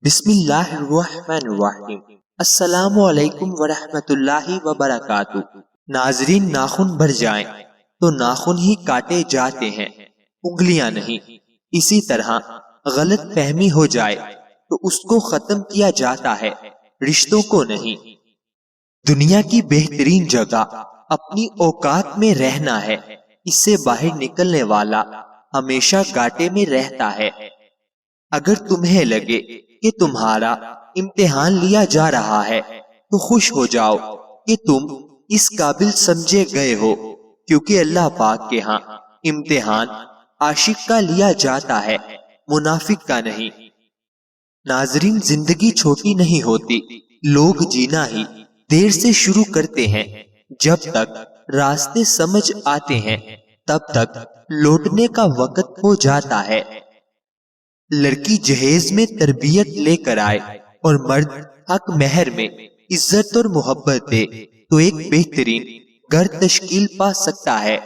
بسم اللہ الرحمن الرحیم۔ السلام علیکم ورحمۃ اللہ وبرکاتہ۔ ناظرین، ناخن بڑھ جائیں تو ناخن ہی کاٹے جاتے ہیں، انگلیاں نہیں۔ اسی طرح غلط فہمی ہو جائے تو اس کو ختم کیا جاتا ہے، رشتوں کو نہیں۔ دنیا کی بہترین جگہ اپنی اوقات میں رہنا ہے، اس سے باہر نکلنے والا ہمیشہ گھاٹے میں رہتا ہے۔ اگر تمہیں لگے کہ تمہارا امتحان لیا جا رہا ہے تو خوش ہو جاؤ کہ تم اس قابل سمجھے گئے ہو، کیونکہ اللہ پاک کے ہاں امتحان عاشق کا لیا جاتا ہے، منافق کا نہیں۔ ناظرین، زندگی چھوٹی نہیں ہوتی، لوگ جینا ہی دیر سے شروع کرتے ہیں۔ جب تک راستے سمجھ آتے ہیں تب تک لوٹنے کا وقت ہو جاتا ہے۔ لڑکی جہیز میں تربیت لے کر آئے اور مرد حق مہر میں عزت اور محبت دے تو ایک بہترین گھر تشکیل پا سکتا ہے۔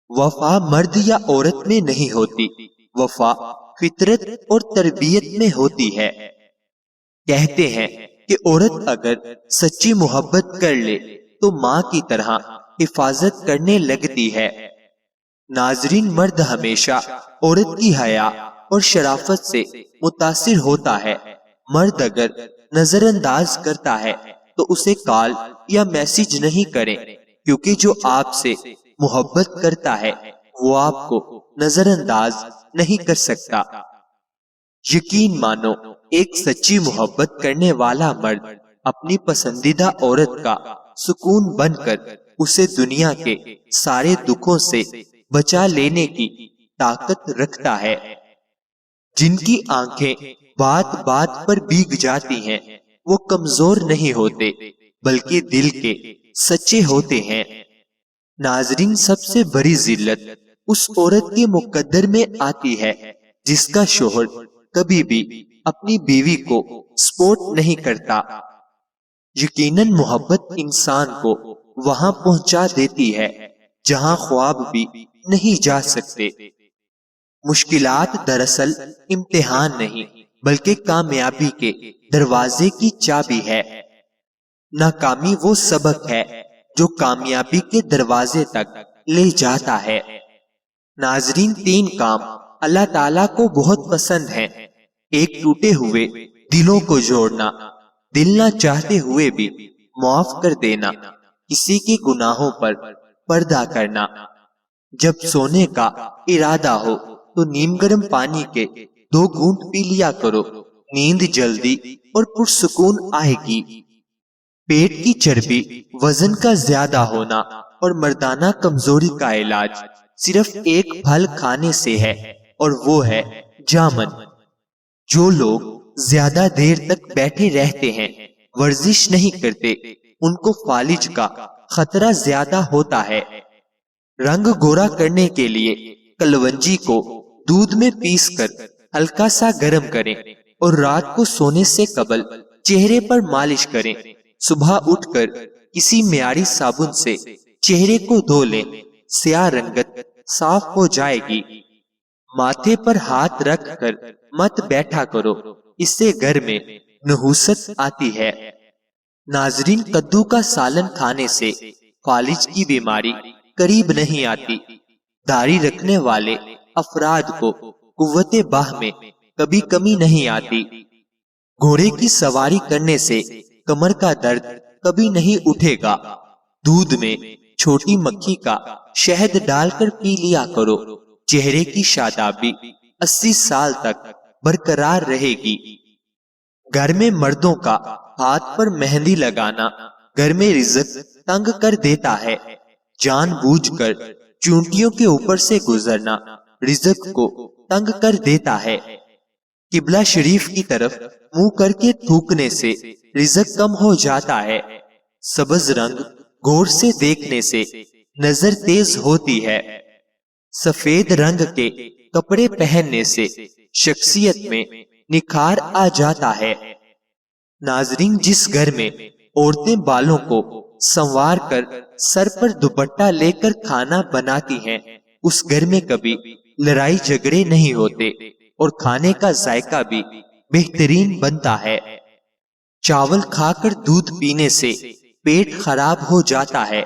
وفا مرد یا عورت میں نہیں ہوتی، وفا فطرت اور تربیت میں ہوتی ہے۔ کہتے ہیں کہ عورت اگر سچی محبت کر لے تو ماں کی طرح حفاظت کرنے لگتی ہے۔ ناظرین، مرد ہمیشہ عورت کی حیا اور شرافت سے متاثر ہوتا ہے۔ مرد اگر نظر انداز کرتا ہے تو اسے کال یا میسج نہیں کریں، کیونکہ جو آپ سے محبت کرتا ہے وہ آپ کو نظر انداز نہیں کر سکتا۔ یقین مانو، ایک سچی محبت کرنے والا مرد اپنی پسندیدہ عورت کا سکون بن کر اسے دنیا کے سارے دکھوں سے بچا لینے کی طاقت رکھتا ہے۔ جن کی آنکھیں بات بات پر بھیگ جاتی ہیں وہ کمزور نہیں ہوتے بلکہ دل کے سچے ہوتے ہیں۔ ناظرین، سب سے بڑی ذلت اس عورت کے مقدر میں آتی ہے جس کا شوہر کبھی بھی اپنی بیوی کو سپورٹ نہیں کرتا۔ یقیناً محبت انسان کو وہاں پہنچا دیتی ہے جہاں خواب بھی نہیں جا سکتے۔ مشکلات دراصل امتحان نہیں بلکہ کامیابی کے دروازے کی چابی ہے۔ ناکامی وہ سبق ہے جو کامیابی کے دروازے تک لے جاتا ہے۔ ناظرین، 3 کام اللہ تعالیٰ کو بہت پسند ہیں۔ ایک، ٹوٹے ہوئے دلوں کو جوڑنا، دل نہ چاہتے ہوئے بھی معاف کر دینا، کسی کے گناہوں پر پردہ کرنا۔ جب سونے کا ارادہ ہو تو نیم گرم پانی کے 2 گھونٹ پی لیا کرو، نیند جلدی اور پرسکون آئے گی۔ پیٹ کی چربی، وزن کا زیادہ ہونا اور مردانہ کمزوری کا علاج صرف ایک پھل کھانے سے ہے، اور وہ ہے جامن۔ جو لوگ زیادہ دیر تک بیٹھے رہتے ہیں، ورزش نہیں کرتے، ان کو فالج کا خطرہ زیادہ ہوتا ہے۔ رنگ گورا کرنے کے لیے کلونجی کو دودھ میں پیس کر ہلکا سا گرم کریں اور رات کو سونے سے قبل چہرے پر مالش کریں۔ صبح اٹھ کر کسی معیاری صابن سے چہرے کو دھو لیں، سیاہ رنگت صاف ہو جائے گی۔ ماتھے پر ہاتھ رکھ کر مت بیٹھا کرو، اس سے گھر میں نحوست آتی ہے۔ ناظرین، کدو کا سالن کھانے سے فالج کی بیماری قریب نہیں آتی۔ داڑھی رکھنے والے افراد کو قوت باہ میں کبھی کمی نہیں آتی۔ گھوڑے کی سواری کرنے سے کمر کا درد کبھی نہیں اٹھے گا۔ دودھ میں چھوٹی مکھی کا شہد ڈال کر پی لیا کرو، چہرے کی شادابی 80 سال تک برقرار رہے گی۔ گھر میں مردوں کا ہاتھ پر مہندی لگانا گھر میں رزق تنگ کر دیتا ہے۔ جان بوجھ کر چونٹیوں کے اوپر سے گزرنا رزق کو تنگ کر دیتا ہے۔ قبلہ شریف کی طرف منہ کر کے تھوکنے سے رزق کم ہو جاتا ہے۔ سبز رنگ غور سے دیکھنے سے نظر تیز ہوتی ہے۔ سفید رنگ کے کپڑے پہننے سے شخصیت میں نکھار آ جاتا ہے۔ ناظرین، جس گھر میں عورتیں بالوں کو سنوار کر سر پر دوپٹہ لے کر کھانا بناتی ہیں، اس گھر میں کبھی لڑائی جھگڑے نہیں ہوتے اور کھانے کا ذائقہ بھی بہترین بنتا ہے۔ چاول کھا کر دودھ پینے سے پیٹ خراب ہو جاتا ہے۔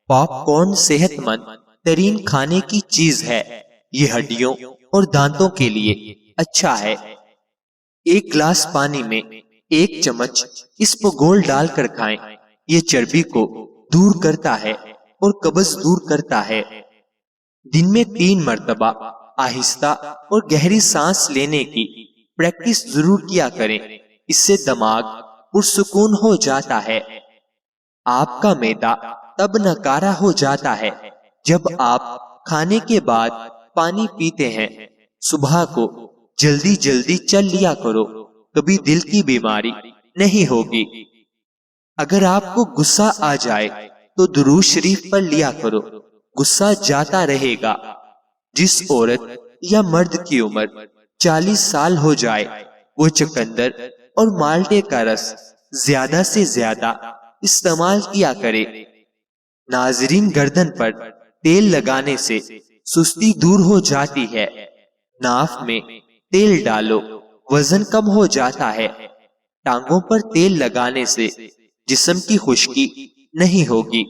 پاپ کارن صحت مند ترین کھانے کی چیز ہے، یہ ہڈیوں اور دانتوں کے لیے اچھا ہے۔ ایک گلاس پانی میں 1 چمچ اسپغول ڈال کر کھائیں، یہ چربی کو دور کرتا ہے اور قبض دور کرتا ہے۔ دن میں 3 مرتبہ آہستہ اور گہری سانس لینے کی پریکٹس ضرور کیا کریں، اس سے دماغ پرسکون ہو جاتا ہے۔ آپ کا معدہ تب ناکارہ ہو جاتا ہے جب آپ کھانے کے بعد پانی پیتے ہیں۔ صبح کو جلدی جلدی چل لیا کرو، کبھی دل کی بیماری نہیں ہوگی۔ اگر آپ کو غصہ آ جائے تو درود شریف پڑھ لیا کرو، غصہ جاتا رہے گا۔ جس عورت یا مرد کی عمر 40 سال ہو جائے وہ چقندر اور مالٹے کا رس زیادہ سے زیادہ استعمال کیا کرے۔ ناظرین، گردن پر تیل لگانے سے سستی دور ہو جاتی ہے۔ ناف میں تیل ڈالو، وزن کم ہو جاتا ہے۔ ٹانگوں پر تیل لگانے سے جسم کی خشکی نہیں ہوگی۔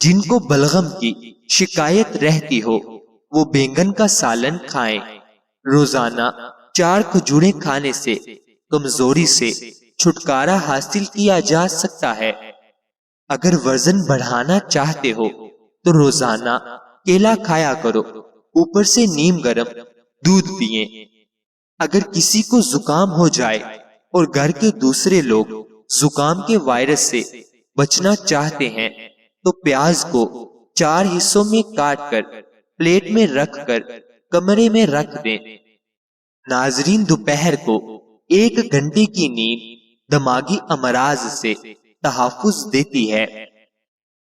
جن کو بلغم کی شکایت رہتی ہو وہ بینگن کا سالن کھائیں۔ روزانہ 4 کھجوریں کھانے سے کمزوری سے چھٹکارا حاصل کیا جا سکتا ہے۔ اگر وزن بڑھانا چاہتے ہو تو روزانہ کیلا کھایا کرو، اوپر سے نیم گرم دودھ پئیں۔ اگر کسی کو زکام ہو جائے اور گھر کے دوسرے لوگ زکام کے وائرس سے بچنا چاہتے ہیں تو پیاز کو 4 حصوں میں کاٹ کر پلیٹ میں رکھ کر کمرے میں رکھ دیں۔ ناظرین، دوپہر کو 1 گھنٹے کی نیند دماغی امراض سے تحفظ دیتی ہے۔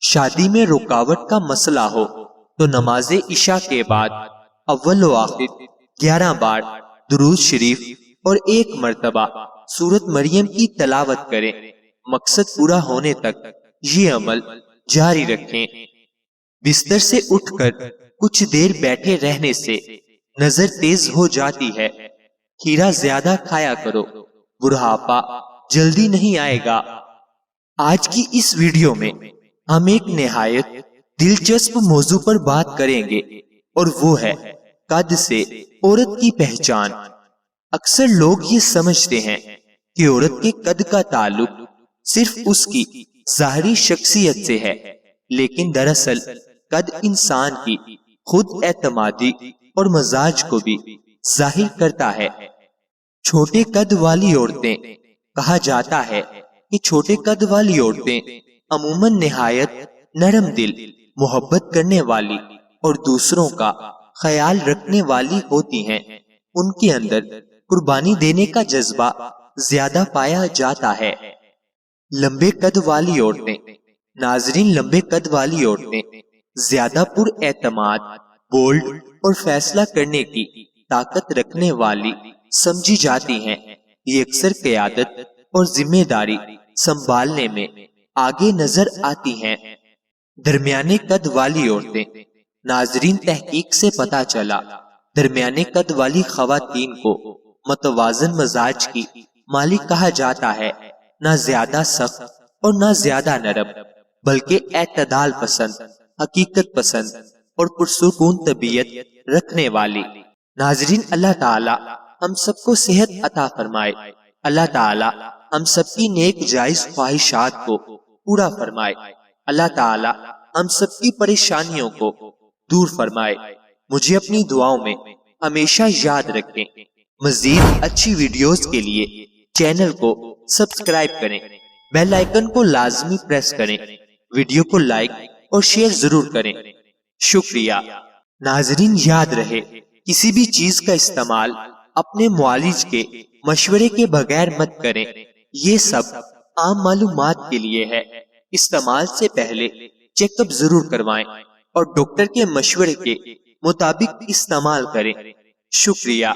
شادی میں رکاوٹ کا مسئلہ ہو تو نماز عشاء کے بعد اول و آخر 11 بار درود شریف اور 1 مرتبہ سورۃ مریم کی تلاوت کریں۔ مقصد پورا ہونے تک یہ عمل جاری رکھیں۔ بستر سے اٹھ کر کچھ دیر بیٹھے رہنے سے نظر تیز ہو جاتی ہے۔ کھیرا زیادہ کھایا کرو، بڑھاپا جلدی نہیں آئے گا۔ آج کی اس ویڈیو میں ہم ایک نہایت دلچسپ موضوع پر بات کریں گے اور وہ ہے قد سے عورت کی پہچان۔ اکثر لوگ یہ سمجھتے ہیں کہ عورت کے قد کا تعلق صرف اس کی ظاہری شخصیت سے ہے، لیکن دراصل قد انسان کی خود اعتمادی اور مزاج کو بھی ظاہر کرتا ہے۔ چھوٹے قد والی عورتیں کہا جاتا ہے کہ چھوٹے قد والی عورتیں عموماً نہایت نرم دل، محبت کرنے والی اور دوسروں کا خیال رکھنے والی ہوتی ہیں۔ ان کے اندر قربانی دینے کا جذبہ زیادہ پایا جاتا ہے۔ لمبے قد والی عورتیں، ناظرین، لمبے قد والی عورتیں زیادہ پر اعتماد، بولڈ اور فیصلہ کرنے کی طاقت رکھنے والی سمجھی جاتی ہیں۔ یہ اکثر قیادت اور ذمہ داری سنبھالنے میں آگے نظر آتی ہیں۔ درمیانے قد والی عورتیں، ناظرین، تحقیق سے پتہ چلا درمیانے قد والی خواتین کو متوازن مزاج کی مالک کہا جاتا ہے۔ نہ زیادہ سخت اور نہ زیادہ نرم، بلکہ اعتدال پسند، حقیقت پسند اور پرسکون طبیعت رکھنے والی۔ ناظرین، اللہ تعالی ہم سب کو صحت عطا فرمائے۔ اللہ تعالی ہم سب کی نیک جائز خواہشات کو پورا فرمائے۔ اللہ تعالی ہم سب کی پریشانیوں کو دور فرمائے۔ مجھے اپنی دعاؤں میں ہمیشہ یاد رکھیں۔ مزید اچھی ویڈیوز کے لیے چینل کو سبسکرائب کریں، بیل آئیکن کو لازمی پریس کریں، ویڈیو کو لائک اور شیئر ضرور کریں۔ شکریہ۔ ناظرین، یاد رہے کسی بھی چیز کا استعمال اپنے معالج کے مشورے کے بغیر مت کریں۔ یہ سب عام معلومات کے لیے ہے۔ استعمال سے پہلے چیک اپ ضرور کروائیں اور ڈاکٹر کے مشورے کے مطابق استعمال کریں۔ شکریہ۔